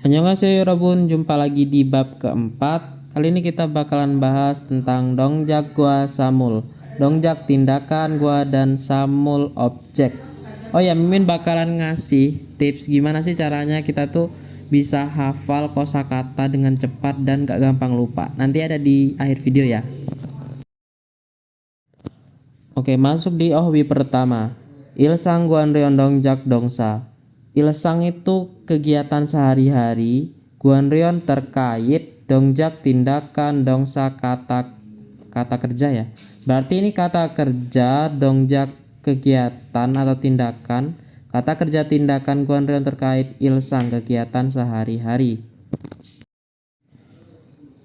Annyeonghaseyo Robun, jumpa lagi di bab keempat. Kali ini kita bakalan bahas tentang dongjak gua samul. Dongjak tindakan gua dan samul objek. Oh ya, Mimin bakalan ngasih tips gimana sih caranya kita tuh bisa hafal kosakata dengan cepat dan gak gampang lupa. Nanti ada di akhir video ya. Oke, masuk di ohwi pertama. Ilsang guan reon dongjak dongsa. Ilsang itu kegiatan sehari-hari, guanreon terkait, dongjak tindakan, dongsa kata kerja ya. Berarti ini kata kerja, dongjak kegiatan atau tindakan, kata kerja tindakan guanreon terkait ilsang kegiatan sehari-hari.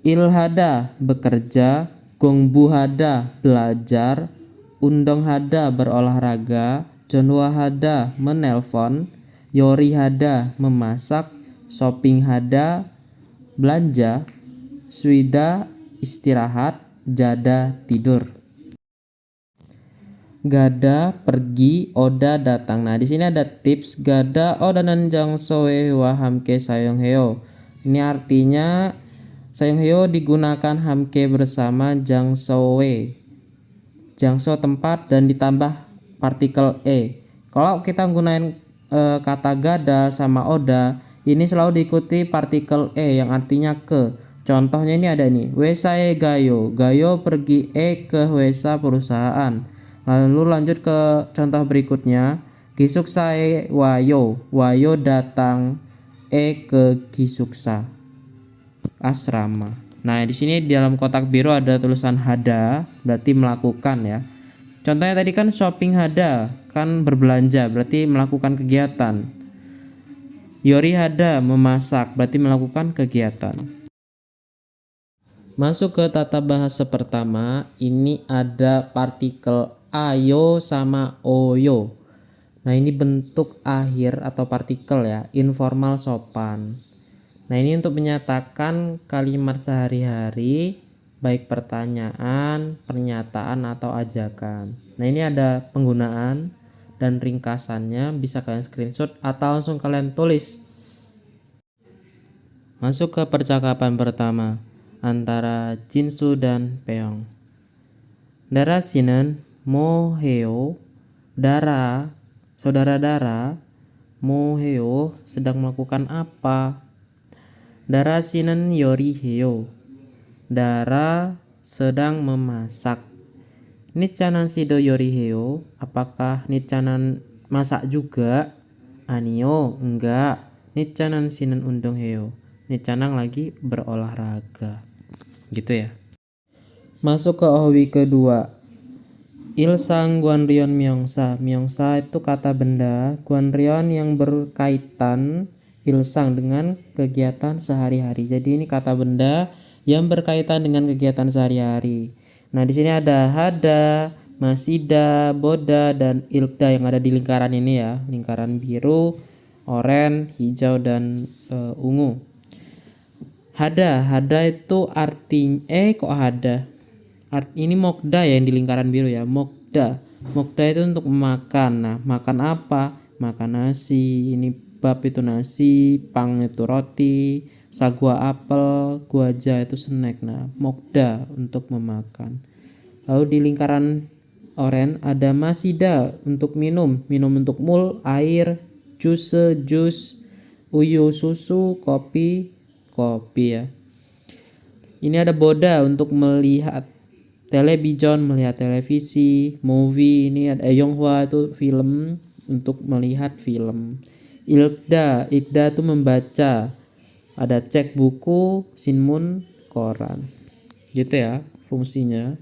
Ilhada bekerja, gongbuhada belajar, undonghada berolahraga, jonwahada menelpon, Yori hada memasak, shopping hada belanja, swida istirahat, jada tidur. Gada pergi, oda datang. Nah, di sini ada tips gada oda nanjang soe wa hamke sayong heo. Ini artinya sayong heo digunakan hamke bersama jang soe. Jangso tempat dan ditambah partikel e. Kalau kita gunain kata gada sama oda, ini selalu diikuti partikel e yang artinya ke. Contohnya ini ada nih, wesae gayo, gayo pergi ke wesa perusahaan. Lalu lanjut ke contoh berikutnya, gisuksae wayo, wayo datang ke gisuksa asrama. Nah, di sini di dalam kotak biru ada tulisan hada, berarti melakukan ya. Contohnya tadi kan shopping hada, kan berbelanja, berarti melakukan kegiatan. Yori hada memasak, berarti melakukan kegiatan. Masuk ke tata bahasa pertama, ini ada partikel ayo sama oyo. Nah, ini bentuk akhir atau partikel ya, informal sopan. Nah, ini untuk menyatakan kalimat sehari-hari, baik pertanyaan, pernyataan, atau ajakan. Nah, ini ada penggunaan dan ringkasannya, bisa kalian screenshot atau langsung kalian tulis. Masuk ke percakapan pertama antara Jinsu dan Peong. Dara Sinan mo heo, Dara, saudara Dara, mo heo sedang melakukan apa? Dara Sinan yori heo, Dara sedang memasak. Nichanan sido yori heo, apakah Nichanan masak juga? Anio, enggak. Nichanan sinan undong heo, Nichanan lagi berolahraga. Gitu ya. Masuk ke ohwi kedua. Ilsang guanreon myeongsa. Myeongsa itu kata benda, guanreon yang berkaitan ilsang dengan kegiatan sehari-hari. Jadi ini kata benda yang berkaitan dengan kegiatan sehari-hari. Nah, di sini ada hada, masida, boda, dan ilda yang ada di lingkaran ini ya. Lingkaran biru, oranye, hijau, dan ungu. Hada itu artinya kok hada? Ini mokda ya yang di lingkaran biru ya. Mokda itu untuk memakan. Nah, makan apa? Makan nasi. Ini bab itu nasi, pang itu roti, sagwa apel, guaja itu snack. Nah, mokda untuk memakan. Lalu di lingkaran oranye ada masida untuk minum, untuk mul, air, jus, uyu, susu, kopi ya. Ini ada boda untuk melihat television, melihat televisi, movie. Ini ada yonghwa itu film, untuk melihat film. Ilda itu membaca, ada cek buku, sinmun, koran. Gitu ya fungsinya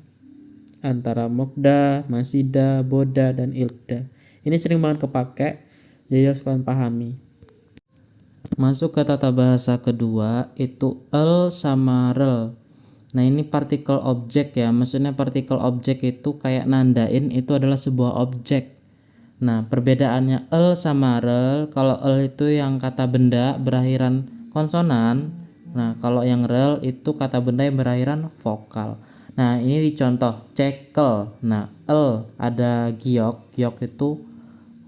antara mokda, masida, boda, dan ilda. Ini sering banget kepake, jadi harus kalian pahami. Masuk ke tata bahasa kedua, itu el sama rel. Nah, ini partikel objek ya, maksudnya partikel objek itu kayak nandain itu adalah sebuah objek. Nah, perbedaannya el sama rel, kalau el itu yang kata benda berakhiran konsonan. Nah, kalau yang rel itu kata benda yang berakhiran vokal. Nah, ini dicontoh cekel. Nah, el ada giok itu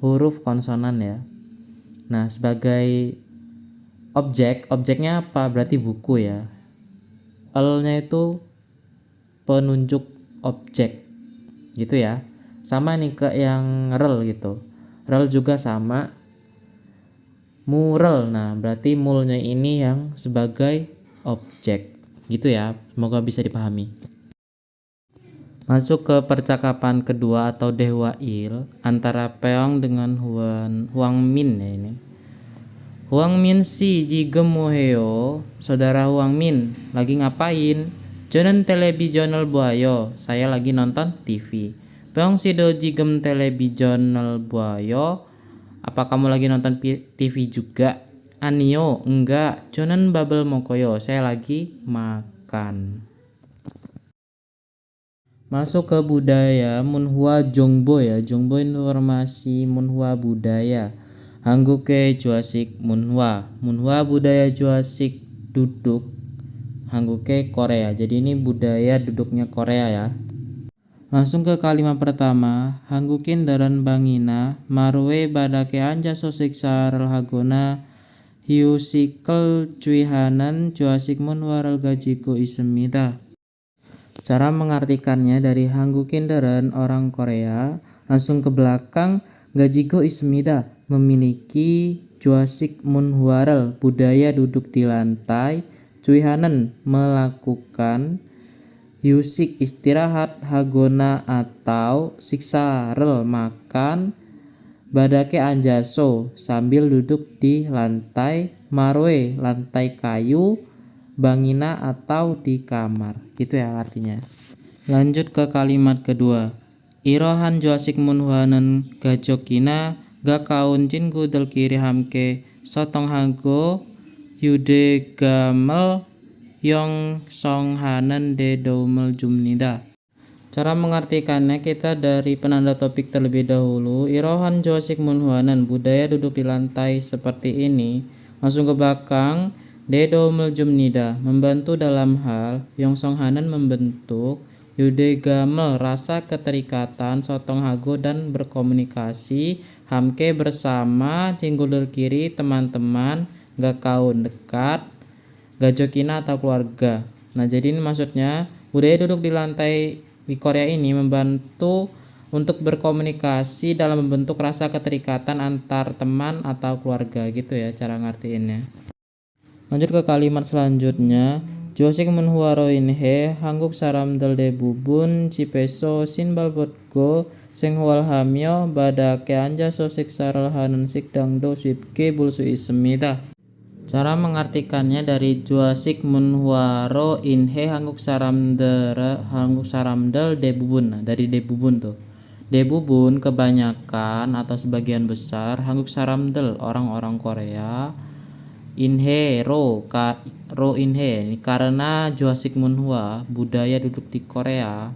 huruf konsonan ya. Nah, sebagai Objeknya apa? Berarti buku ya. L-nya itu penunjuk objek gitu ya. Sama nih ke yang rel gitu. Rel juga sama. Mural, nah berarti mulnya ini yang sebagai objek gitu ya. Semoga bisa dipahami. Masuk ke percakapan kedua atau dehwail antara Peong dengan Huang Min ya ini. Huang Min si jigem moheo, saudara Huang Min lagi ngapain? Jonen televisional buayo, saya lagi nonton TV. Peong si do jigem televisional buayo, apa kamu lagi nonton TV juga? Anio, enggak. Jonen babel mokoyo, saya lagi makan. Masuk ke budaya Munhua Jongbo ya. Jongbo informasi Munhua budaya. Hangguke Juasik Munhua. Munhua budaya Juasik duduk. Hangguke Korea. Jadi ini budaya duduknya Korea ya. Langsung ke kalimat pertama. Hanggukin daran bangina marwe badake anja sosik saral hagona hiusikel cuihanan Juasik Munhua ral gajiku isemida. Cara mengartikannya dari Hanggukin daran orang Korea langsung ke belakang. Gajigo ismida memiliki Juasik Munhuarel budaya duduk di lantai. Cuihanen melakukan. Yusik istirahat. Hagona atau siksa rel makan. Badake anjaso sambil duduk di lantai. Marwe lantai kayu. Bangina atau di kamar gitu ya artinya. Lanjut ke kalimat kedua. Irohan Juasik Munhuanen gajokina ga kauncin gudel kiri hamke sotong hago yude gamel yong songhanen de doumel jumnida. Cara mengartikannya kita dari penanda topik terlebih dahulu. Irohan Juasik Munhuanen budaya duduk di lantai seperti ini. Langsung ke belakang. Dedo meljumnida membantu dalam hal. Yong songhanen membentuk. Yude gamel rasa keterikatan. Sotong hago dan berkomunikasi. Hamke bersama. Cinggulur kiri teman-teman. Gakaun dekat. Gajokina atau keluarga. Nah jadi ini maksudnya budaya duduk di lantai di Korea ini membantu untuk berkomunikasi dalam membentuk rasa keterikatan antar teman atau keluarga gitu ya cara ngartiinnya. Lanjut ke kalimat selanjutnya. Juasik Munhuaro inhe hangguk saram del de bubun cipeso sinbal botgo senghual hamyo badake anja sosik saral hanan sik dangdo swipke bulsu isemida. Cara mengartikannya dari Juasik Munhuaro inhe hangguk saramdel de bubun. Nah, dari de bubun tuh. De bubun kebanyakan atau sebagian besar hangguk saramdel orang-orang Korea. Inhe ro inhe ini karena Juasik Munhua budaya duduk di Korea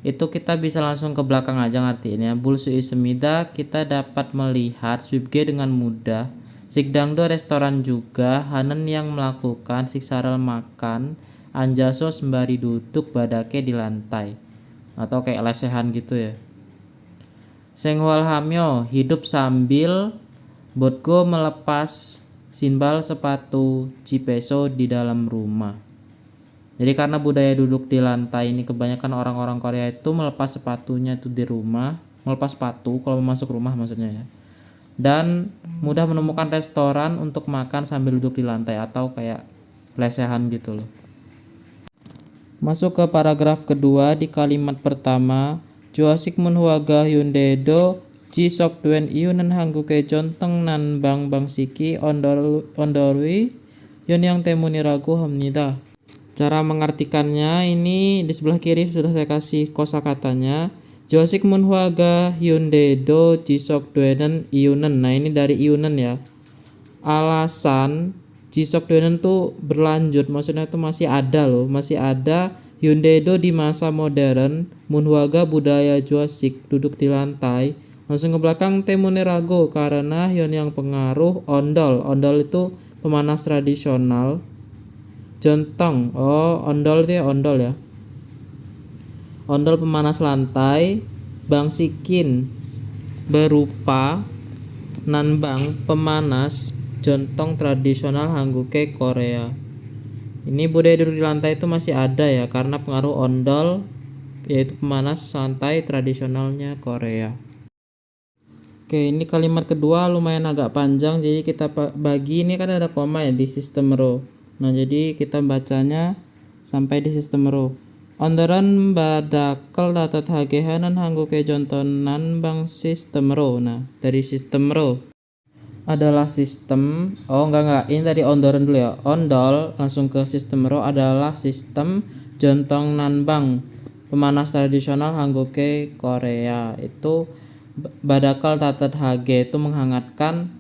itu kita bisa langsung ke belakang aja ngartiinnya. Bulsu isemida kita dapat melihat swipge dengan mudah. Sikdangdo restoran juga. Hanen yang melakukan siksarel makan. Anjaso sembari duduk badake di lantai atau kayak lesehan gitu ya. Senghual hamyo hidup sambil. Botgo melepas sinbal sepatu cipeso di dalam rumah. Jadi karena budaya duduk di lantai ini kebanyakan orang-orang Korea itu melepas sepatunya itu di rumah. Melepas sepatu kalau masuk rumah maksudnya ya. Dan mudah menemukan restoran untuk makan sambil duduk di lantai atau kayak lesehan gitu loh. Masuk ke paragraf kedua di kalimat pertama. Juasik Munhuaga Hyundedo Jisok duen iunan hangguke jonteng nan bang siki ondorwi yon yang temuni ragu hamnida. Cara mengartikannya ini di sebelah kiri sudah saya kasih kosakatanya. Juasik Munhuaga Hyundedo Jisok duenen iunan. Nah ini dari iunan ya. Alasan Jisok duenen tuh berlanjut, maksudnya itu masih ada loh, masih ada. Hyundedo di masa modern, Munhuaga budaya Juasik duduk di lantai. Langsung ke belakang temune rago karena yon yang pengaruh ondol. Ondol itu pemanas tradisional. Jontong, ondol itu ya ondol ya. Ondol pemanas lantai. Bangsikin berupa nanbang pemanas jontong tradisional Hangguke Korea. Ini budaya duduk di lantai itu masih ada ya, karena pengaruh ondol, yaitu pemanas santai tradisionalnya Korea. Oke, ini kalimat kedua lumayan agak panjang, jadi kita bagi. Ini kan ada koma ya di sistem row. Nah, jadi kita bacanya sampai di sistem row. Onderan badakel datat hagehanan Hangguke jontonan bang sistem row. Nah, dari sistem row adalah sistem, enggak, ini tadi ondoran dulu ya. Ondol langsung ke sistem row adalah sistem jontong nanbang, pemanas tradisional Hangguke Korea. Itu badakal tatat hage, itu menghangatkan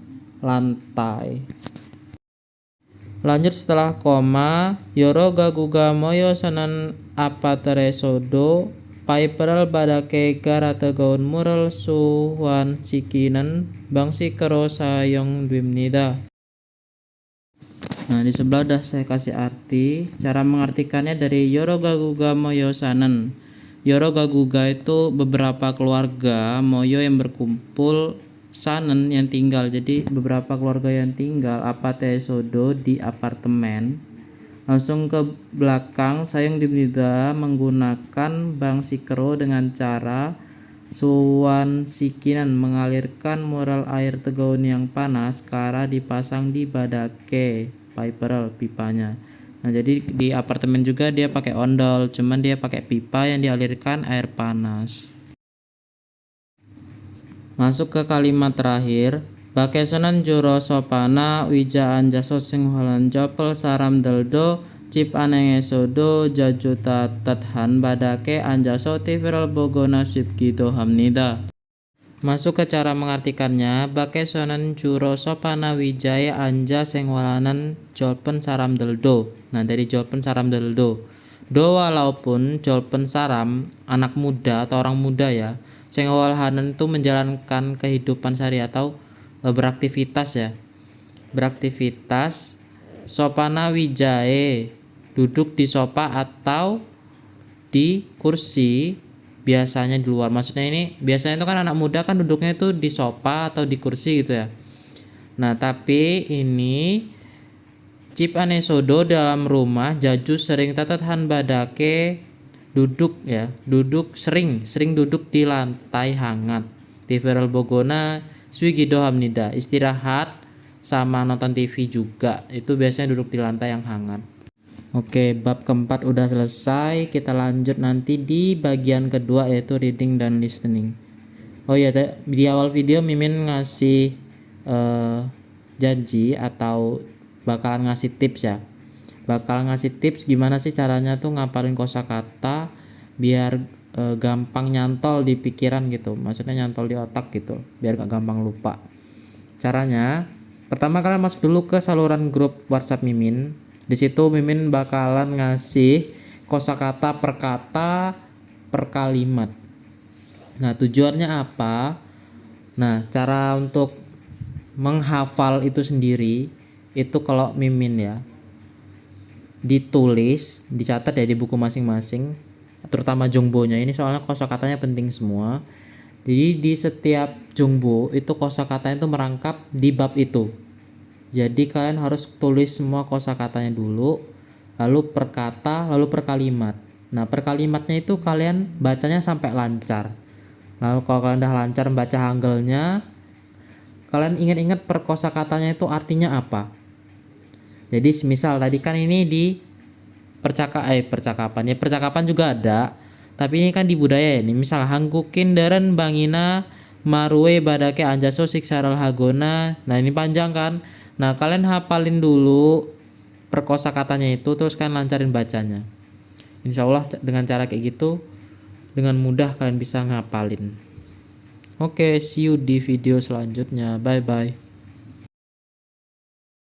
lantai. Lanjut setelah koma, yoro gaguga moyo sanan apatere sodo paiperal badake garata gaun mural suwan sikinan bangsi kero sayong dwimnida. Nah, di sebelah udah saya kasih arti. Cara mengartikannya dari yoro gaguga moyo sanan. Yoro gaguga itu beberapa keluarga, moyo yang berkumpul, sanen yang tinggal. Jadi beberapa keluarga yang tinggal apate sodo di apartemen. Langsung ke belakang sayang dimnida menggunakan bang sikero dengan cara suwan sikinan, mengalirkan mural air tegaun yang panas ke arah dipasang di badake piperal, pipanya. Nah, jadi di apartemen juga dia pakai ondol, cuman dia pakai pipa yang dialirkan air panas. Masuk ke kalimat terakhir, bakesonan juro sopana wija anjaso sing holan jopel saram deldo cip anenge sodo jajuta tathan badake anjaso tiviral bogona sipkido hamnida. Masuk ke cara mengartikannya, bakesonan juro sopana wijaya anja sing walanan jolpen saram deldo. Nah, dari jolpen saram deldo, do walaupun jolpen saram anak muda atau orang muda ya, sing walanan itu menjalankan kehidupan sehari atau beraktivitas ya, beraktivitas. Sopana wijae, duduk di sofa atau di kursi, biasanya di luar. Maksudnya ini biasanya itu kan anak muda kan duduknya itu di sofa atau di kursi gitu ya. Nah, tapi ini cip ane sodo dalam rumah jaju sering tatatan badake duduk ya, duduk sering duduk di lantai hangat. Tiviral bogona swigido hamnida, istirahat sama nonton TV juga itu biasanya duduk di lantai yang hangat. Oke, bab keempat udah selesai. Kita lanjut nanti di bagian kedua, yaitu reading dan listening. Oh iya, di awal video Mimin ngasih janji atau bakalan ngasih tips ya. Bakalan ngasih tips gimana sih caranya tuh ngapalin kosakata biar gampang nyantol di pikiran gitu. Maksudnya nyantol di otak gitu, biar gak gampang lupa. Caranya, pertama kalian masuk dulu ke saluran grup WhatsApp Mimin. Di situ Mimin bakalan ngasih kosakata per kata per kalimat. Nah, tujuannya apa? Nah, cara untuk menghafal itu sendiri itu kalau Mimin ya, ditulis, dicatat ya di buku masing-masing, terutama jongbonya ini soalnya kosakatanya penting semua. Jadi di setiap jongbo itu kosakatanya itu merangkap di bab itu. Jadi kalian harus tulis semua kosakatanya dulu, lalu per kata, lalu per kalimat. Nah, per kalimatnya itu kalian bacanya sampai lancar. Lalu kalau kalian udah lancar membaca hanggelnya, kalian ingat-ingat per kosakatanya itu artinya apa. Jadi misal tadi kan ini di percakapan ya, percakapan juga ada, tapi ini kan di budaya ya. Ini misal hanggukin daren bangina marue badake anjaso siksaral hagona. Nah, ini panjang kan. Nah, kalian hafalin dulu perkosakatanya itu, terus kalian lancarin bacanya. Insya Allah dengan cara kayak gitu, dengan mudah kalian bisa ngapalin. Oke, see you di video selanjutnya. Bye bye.